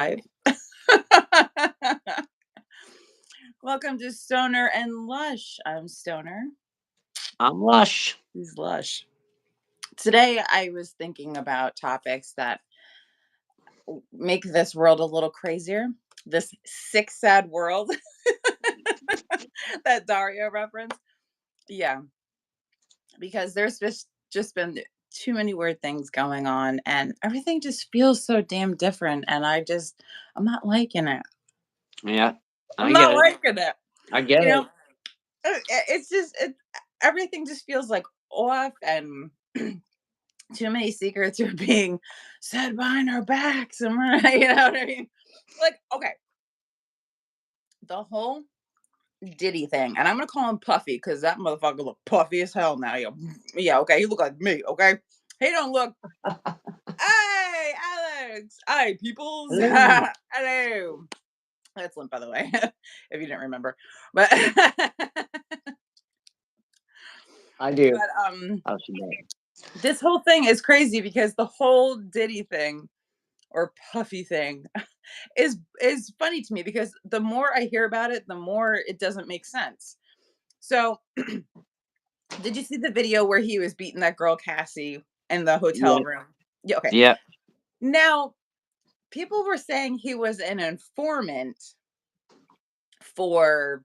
Live. Welcome to Stoner and Lush. I'm Stoner. I'm Lush. He's Lush. Today, I was thinking about topics that make this world a little crazier. This sick, sad world that Dario referenced. Yeah, because there's just been too many weird things going on, and everything just feels so damn different. And I'm not liking it. Yeah, I'm I get not it. liking it. I get You it. know, it's just everything just feels like off, and too many secrets are being said behind our backs, and we're you know what I mean? Like, okay, the whole Diddy thing, and I'm gonna call him Puffy because that motherfucker look puffy as hell now. Yeah, yeah, okay, he look like me. Okay, he don't look. Hey, Alex. Hi, peoples. Hello. Hello. That's Limp, by the way, if you didn't remember. But I do. but Oh, she does. this whole thing is crazy because the whole Diddy thing or Puffy thing is funny to me because the more I hear about it, the more it doesn't make sense. So, did you see the video where he was beating that girl Cassie in the hotel Yep. room? Yeah, okay. Yep. Now, people were saying he was an informant for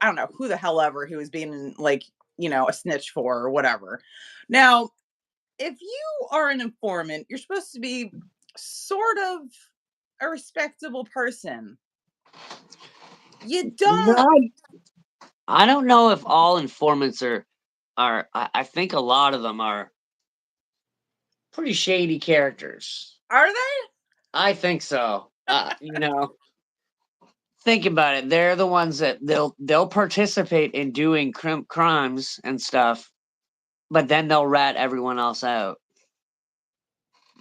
I don't know who the hell ever he was being like, a snitch for or whatever. Now, if you are an informant, you're supposed to be sort of a respectable person. You don't. No, I don't know if all informants are. I think a lot of them are pretty shady characters. Are they? I think so. Think about it. They're the ones that they'll participate in doing crimes and stuff, but then they'll rat everyone else out.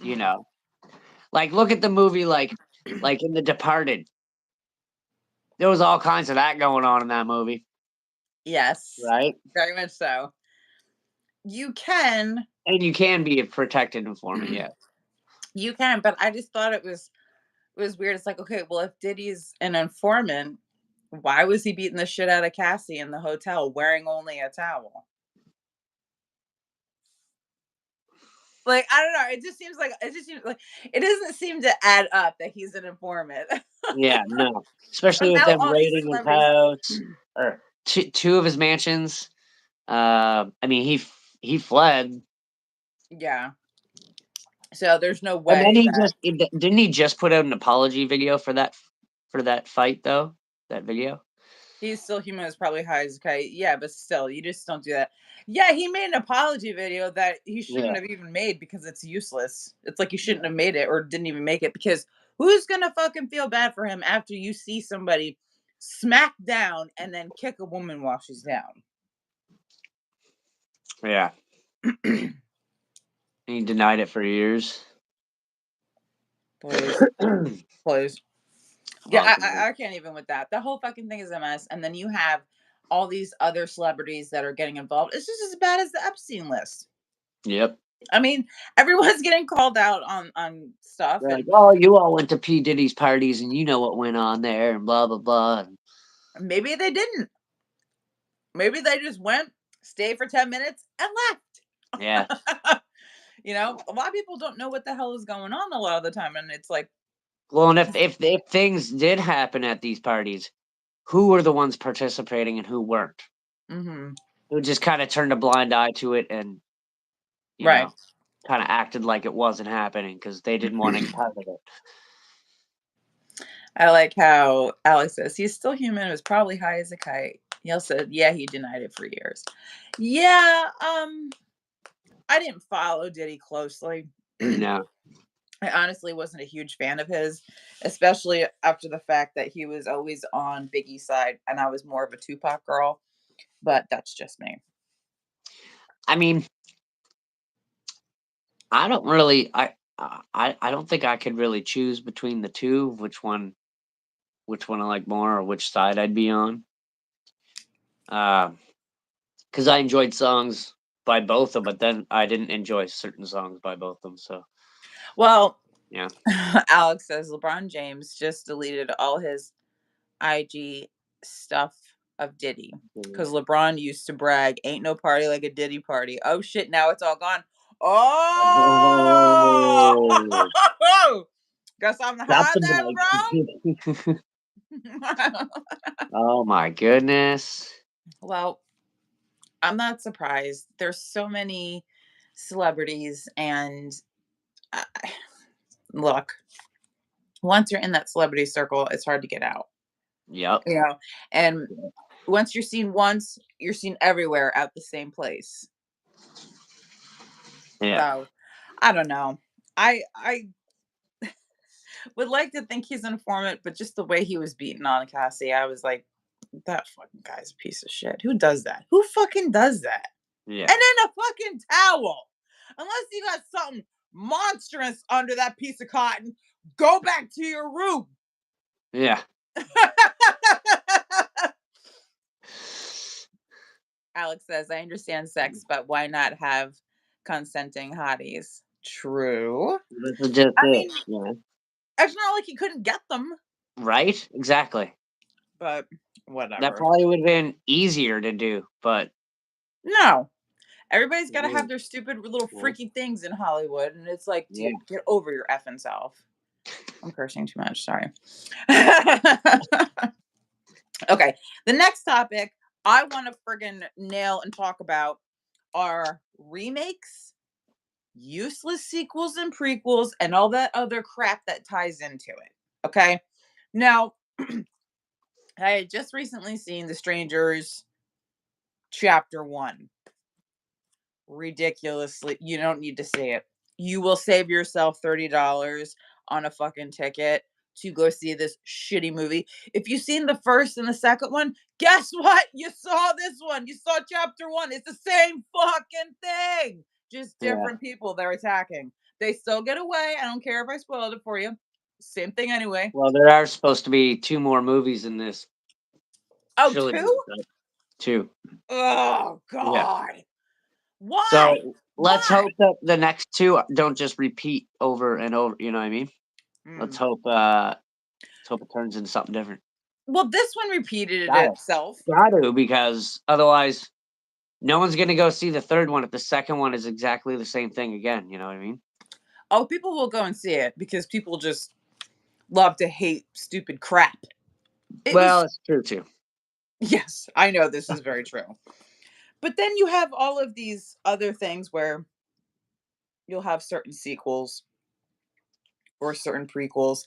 You Mm. know, like look at the movie, like in The Departed. There was all kinds of that going on in that movie, Yes, right? very much so. You can, And you can be a protected informant, yeah. you can, but I just thought it was weird. It's like, okay, well, if Diddy's an informant, why was he beating the shit out of Cassie in the hotel wearing only a towel? Like, I don't know. It just seems like it doesn't seem to add up that he's an informant. Yeah, no. Especially And with now them all these raiding his celebrities. house or two of his mansions. I mean, he fled, Yeah. So there's no and then way that didn't he just put out an apology video for that fight though? That video? he's still human is probably high as a kite. Yeah, but still, you just don't do that. Yeah, he made an apology video that he shouldn't Yeah, have even made because it's useless. It's like you shouldn't yeah, have made it or didn't even make it because who's gonna fucking feel bad for him after you see somebody smack down and then kick a woman while she's down? yeah. He denied it for years. Please, please. Yeah, Possibly. I can't even with that. The whole fucking thing is a mess. And then you have all these other celebrities that are getting involved. It's just as bad as the Epstein list. Yep. I mean, everyone's getting called out on stuff, They're like, and "Oh, you all went to P Diddy's parties, and you know what went on there, and blah blah blah." And maybe they didn't. Maybe they just went, stayed for 10 minutes, and yeah. left. A lot of people don't know what the hell is going on a lot of the time, and it's like, Well, and if things did happen at these parties, who were the ones participating and who weren't? mhm, Who just kinda turned a blind eye to it and, you right. know, kinda acted like it wasn't happening because they didn't want any part of it. I like how Alex says he's still human. It was probably high as a kite. Yale said, yeah, he denied it for years. Yeah, I didn't follow Diddy closely. No. I honestly wasn't a huge fan of his, especially after the fact that he was always on Biggie's side, and I was more of a Tupac girl. But that's just me. I mean, I don't really I don't think I could really choose between the 2, which one I like more or which side I'd be on. Because I enjoyed songs by both of them, but then I didn't enjoy certain songs by both of them, so, Well, Yeah. Alex says LeBron James just deleted all his IG stuff of Diddy Mhm. because LeBron used to brag, "Ain't no party like a Diddy party." Oh shit! Now it's all gone. Oh, Oh, guess I'm drop high the then, mic. bro. Oh my goodness. Well, I'm not surprised. There's so many celebrities, and uh, look, once you're in that celebrity circle, it's hard to get out. Yep. You know, and once you're seen once, you're seen everywhere at the same place. Yeah. So, I don't know. I would like to think he's an informant, but just the way he was beaten on Cassie, I was like, that fucking guy's a piece of shit. Who does that? Who fucking does that? Yeah. And in a fucking towel. Unless you got something monstrous under that piece of cotton, go back to your room. Yeah. Alex says, I understand sex, but why not have consenting hotties? True. This is just I it. mean, Yeah. it's not like he couldn't get them, Right? Exactly. but That whatever. probably would have been easier to do, but No. Everybody's got to have mm, their stupid little yeah. freaky things in Hollywood. And it's like, Yeah. dude, get over your effing self. I'm cursing too much. Sorry. Okay. The next topic I want to friggin' nail and talk about are remakes, useless sequels and prequels, and all that other crap that ties into it. Okay. Now, I had just recently seen The Strangers Chapter 1. Ridiculously, you don't need to see it. You will save yourself $30 on a fucking ticket to go see this shitty movie. If you've seen the first and the second one, guess what? You saw this one. You saw chapter 1. It's the same fucking thing. Just Yeah. different people they're attacking. They still get away. I don't care if I spoiled it for you. Same thing anyway. Well, there are supposed to be 2 more movies in this Oh, trilogy, two? right? 2. Oh Yeah. God. Why? So, let's Why? hope that the next 2 don't just repeat over and over, you know what I mean? Mm. Let's hope it turns into something different. Well, this one repeated Got to. itself. Got to, because otherwise no one's gonna go see the 3rd one if the second one is exactly the same thing again, you know what I mean? Oh, people will go and see it because people just love to hate stupid crap. It Well, was, it's true too. yes, I know this is very true. But then you have all of these other things where you'll have certain sequels or certain prequels.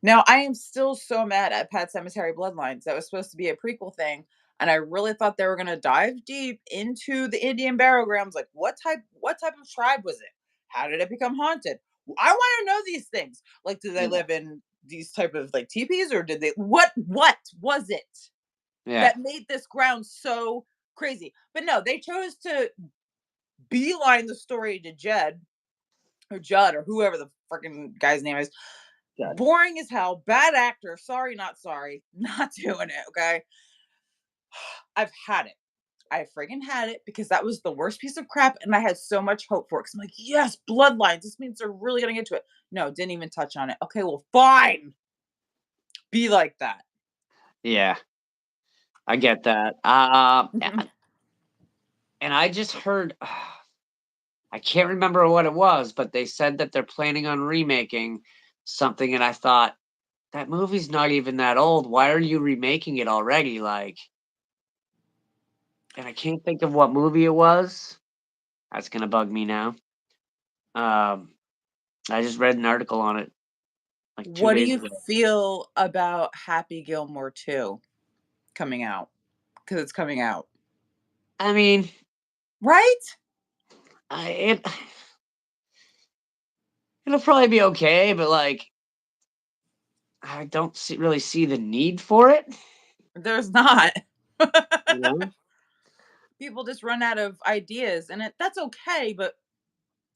Now, I am still so mad at Pet Cemetery Bloodlines. That was supposed to be a prequel thing, and I really thought they were going to dive deep into the Indian burial grounds. Like, what type of tribe was it? How did it become haunted? I want to know these things. Like, do they Yeah. live in these type of like teepees, or did they? What was it Yeah. that made this ground so crazy? But no, they chose to beeline the story to Jed or Judd or whoever the freaking guy's name is. Good. Boring as hell, bad actor, sorry, not sorry, not doing it, okay? I've had it. I friggin' had it because that was the worst piece of crap, and I had so much hope for it. Cause I'm like, yes, bloodlines. This means they're really gonna get to it. No, didn't even touch on it. Okay, well, fine. Be like that. Yeah, I get that. And I just heard I can't remember what it was, but they said that they're planning on remaking something, and I thought, "That movie's not even that old. Why are you remaking it already?" Like, and I can't think of what movie it was. That's gonna bug me now. Um, I just read an article on it, like, 2 What do days you ago. feel about Happy Gilmore 2 coming out? Because it's coming out. I mean, Right? I it'll probably be okay, but, like, I don't really see the need for it, There's not. you know? People just run out of ideas, and that's okay, but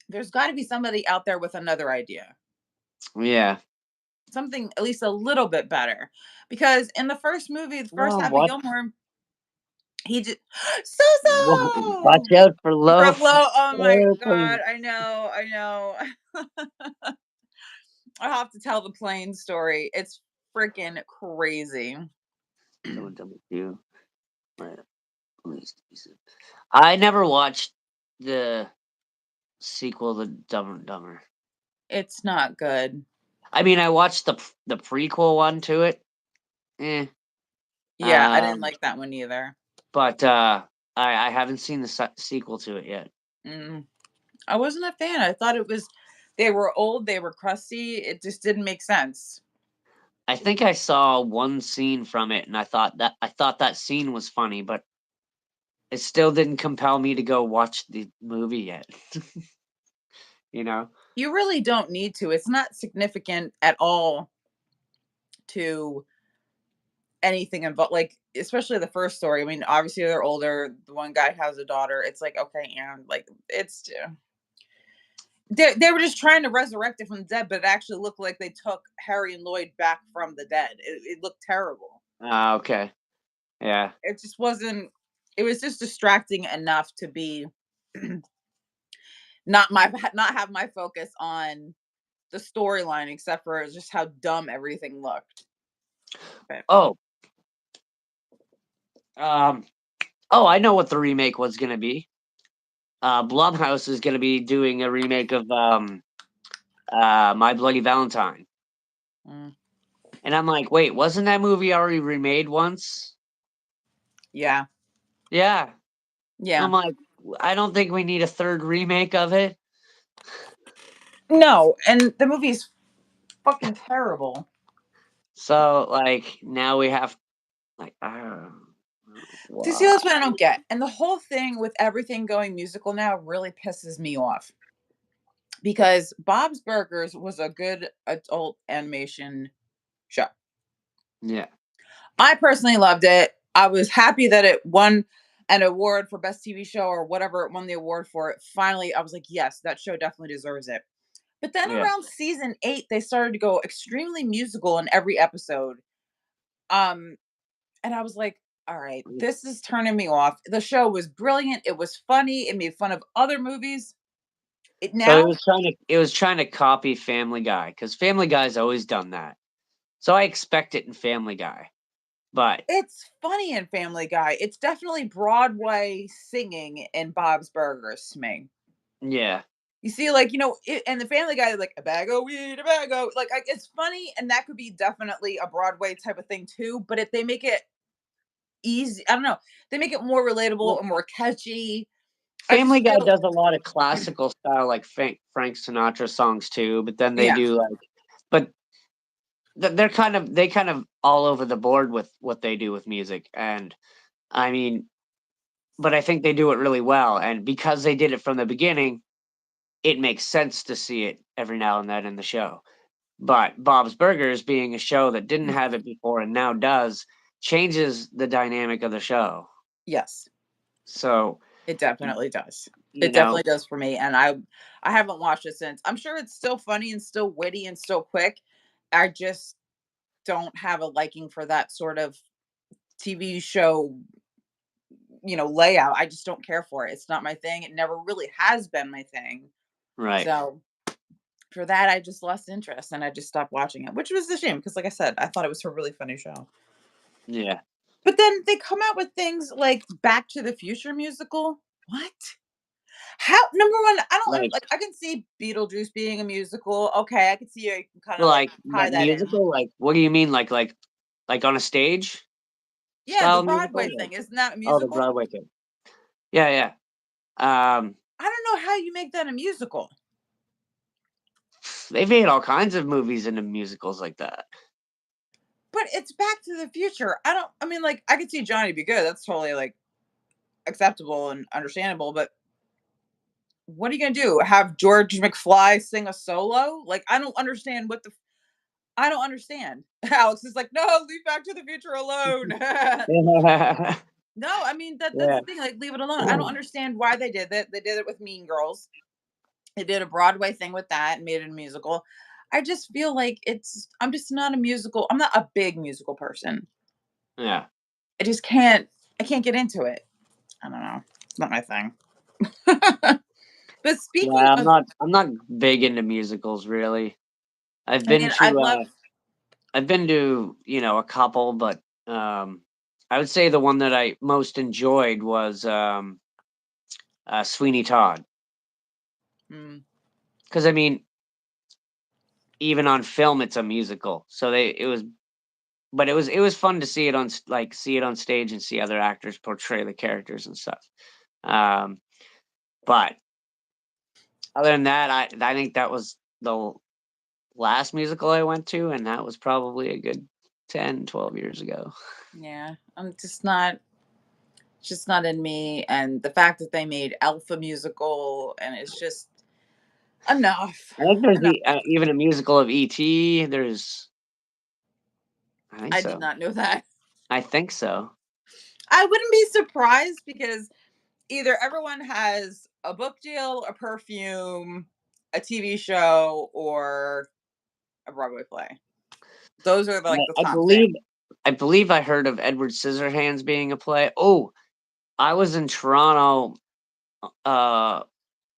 there's got to be somebody out there with another idea, Yeah. something at least a little bit better. Because in the first movie, the first Well, Happy what Gilmore, he just so watch so out for for low low. Oh my airplanes. god, I know, I know. I'll have to tell the plane story. It's freaking crazy. Someone tell me too. Right. I never watched the sequel to Dumb and Dumber. It's not good. I mean, I watched the prequel one to it. Eh. Yeah, I didn't Um, like that one either. but I haven't seen the sequel to it yet. Mm, I wasn't a fan. I thought it was they were old, they were crusty. It just didn't make sense. I think I saw one scene from it, and I thought that scene was funny, but it still didn't compel me to go watch the movie yet. You know? You really don't need to. It's not significant at all to anything involved, like, especially the first story. I mean, obviously they're older. The one guy has a daughter. It's like, okay, and like it's they were just trying to resurrect it from the dead, but it actually looked like they took Harry and Lloyd back from the dead. It looked terrible. Ah, okay. Yeah. It just wasn't. It was just distracting enough to be not have my focus on the storyline, except for just how dumb everything looked. But Oh, um, oh, I know what the remake was gonna be. Blumhouse is gonna be doing a remake of, My Bloody Valentine. mm, And I'm like, "Wait, wasn't that movie already remade once?" yeah, Yeah. yeah. I'm like, "I don't think we need a 3rd remake of it." No, and the movie's fucking terrible. So, like, now we have like, See, why? that's what I don't get. And the whole thing with everything going musical now really pisses me off because Bob's Burgers was a good adult animation show. Yeah. I personally loved it. I was happy that it won an award for best TV show or whatever it won the award for. It finally, I was like, yes, that show definitely deserves it. But then Yeah. around season 8, they started to go extremely musical in every episode. Um, and I was like, all right, this is turning me off. The show was brilliant. It was funny. It made fun of other movies. It So now it was trying to copy Family Guy because Family Guy's always done that. So I expect it in Family Guy. But it's funny in Family Guy. It's definitely Broadway singing in Bob's Burgers to me. yeah, You see, like, and the Family Guy, like, a bag of weed, a bag of, like, it's funny, and that could be definitely a Broadway type of thing too. But if they make it easy, I don't know, they make it more relatable well, or more catchy. I Family just Guy feel, does a lot of classical style, like Frank Sinatra songs too, but then they yeah, do like but they kind of all over the board with what they do with music, and I mean, but I think they do it really well, and because they did it from the beginning, it makes sense to see it every now and then in the show. But Bob's Burgers being a show that didn't have it before and now does, changes the dynamic of the show. yes, So, it y definitely does. you It know definitely does for me, and I haven't watched it since. I'm sure it's still funny and still witty and still quick. I just don't have a liking for that sort of TV show, layout. I just don't care for it. It's not my thing. It never really has been my thing. right. So for that, I just lost interest and I just stopped watching it, which was a shame because, like I said, I thought it was a really funny show. Yeah. But then they come out with things like Back to the Future musical. What? How? Number one, I don't Like like. I can see Beetlejuice being a musical. Okay, I can see you can kind of like like, tie but that in. musical? Like, what do you mean? Like on a stage Yeah, the style musical? Broadway thing isn't that a Oh, the musical? Broadway thing. Yeah, yeah. Um, I don't know how you make that a musical. they've made all kinds of movies into musicals like that. But it's Back to the Future. I don't. I mean, like, I could see Johnny Be Good. That's totally like acceptable and understandable. But what are you gonna do? Have George McFly sing a solo? Like, I don't understand what the. I don't understand. Alex is like, no, leave Back to the Future alone. No, I mean that's Yeah. the thing. Like, leave it alone. I don't understand why they did that. They did it with Mean Girls. They did a Broadway thing with that and made it a musical. I just feel like I'm just not a musical. I'm not a big musical person. Yeah. I just can't. I can't get into it. I don't know. It's not my thing. But speaking Yeah, of, I'm not big into musicals really. I've I been mean, I love. to a couple, but I would say the one that I most enjoyed was Sweeney Todd. Mm, Because I mean, even on film, it's a musical, so it was fun to see it see it on stage and see other actors portray the characters and stuff. Um, but other than that, I think that was the last musical I went to, and that was probably a good 10, 12 years ago. yeah, I'm just not in me. And the fact that they made Elf a musical, and it's just enough. I think there's Enough. even a musical of E.T. I think I did so. not know that. I think so. I wouldn't be surprised because either everyone has a book deal, a perfume, a TV show, or a Broadway play. Those are like the I top things. believe I heard of Edward Scissorhands being a play. Oh, I was in Toronto uh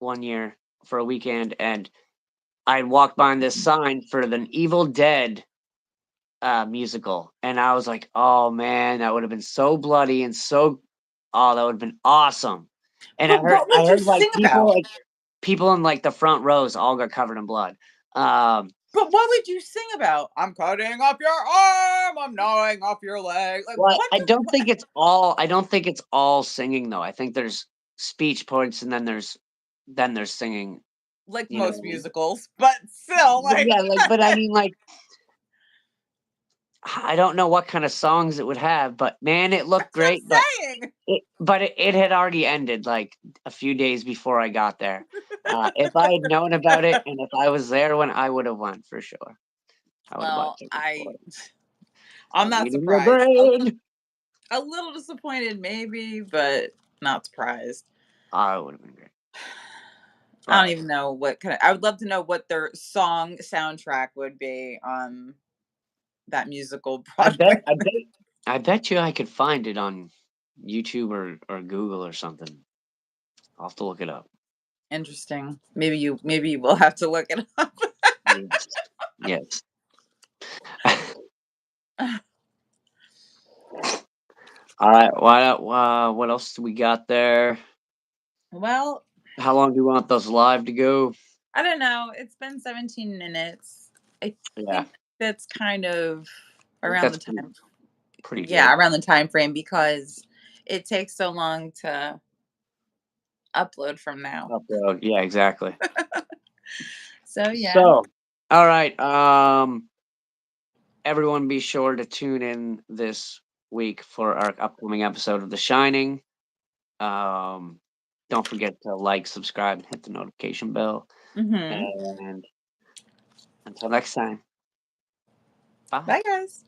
one year for a weekend, and I walked by this sign for the Evil Dead musical, and I was like, "Oh man, that would have been so bloody and so that would have been awesome." And But what I would you heard sing about? people in like the front rows all got covered in blood. Um But what would you sing about? I'm cutting off your arm. I'm gnawing off your leg. Like Well, what? I don't think it's all singing though. I think there's speech points and then there's singing, Like you know most what I mean? musicals, but still, But like yeah, but I mean, like, I don't know what kind of songs it would have, but man, it looked that's what great, but I'm saying. it had already ended, like, a few days before I got there. If I had known about it and if I was there when I would have went for sure. I would have bought Well, tickets for it. I'm I'll not read in your surprised. brain. A little disappointed, maybe, but not surprised. Oh, it would have been great. I don't But even know what kind of. I would love to know what their song soundtrack would be on that musical I bet Broadway. I bet I bet you I could find it on YouTube or Google or something. I'll have to look it up. Interesting. Maybe you will have to look it up. Yes. Yes. Alright, what else do we got there? Well, How long do you want those live to go? I don't know. It's been 17 minutes. I Yeah, think that's kind of I think around that's the pretty time. pretty Yeah, good. around the time frame because it takes so long to upload from now. Upload, yeah, exactly. So yeah. So, alright, everyone be sure to tune in this week for our upcoming episode of The Shining. Um, don't forget to like, subscribe, and hit the notification bell. Mhm. And until next time, bye. Bye guys.